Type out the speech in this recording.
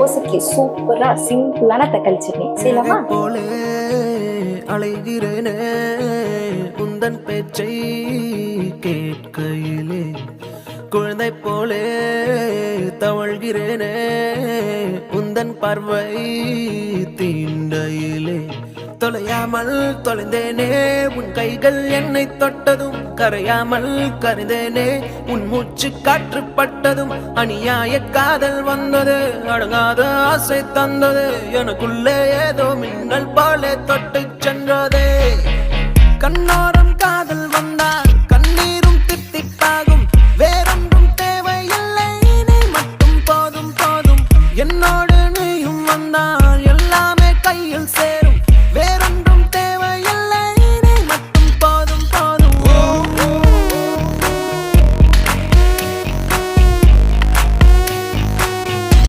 தோசைக்கு சூப்பரா சிம்பிளான தக்காளி சட்னி செய்யலாமா? போலே அலைகிறேனே உந்தன் பேச்சை கேட்கையிலே, குழந்தை போலே தவழ்கிறேனே உந்தன் பார்வை தீண்டையிலே. தொலையாமல் தொலைந்தேனே உன் கைகள் என்னை தொட்டதும், கரையாமல் கரைந்தேனே உன் மூச்சு காற்றுப்பட்டதும். அநியாய காதல் வந்தது, அடங்காத ஆசை தந்தது, எனக்குள்ளே ஏதோ மின்னல் போலே தொட்டு சென்றதே. கண்ணோரம் காதல் வந்தால் கண்ணீரும் தித்திப்பாகும், வேறொன்றும் தேவையில்லை, நீ மட்டும் போதும் போதும் என்னோடு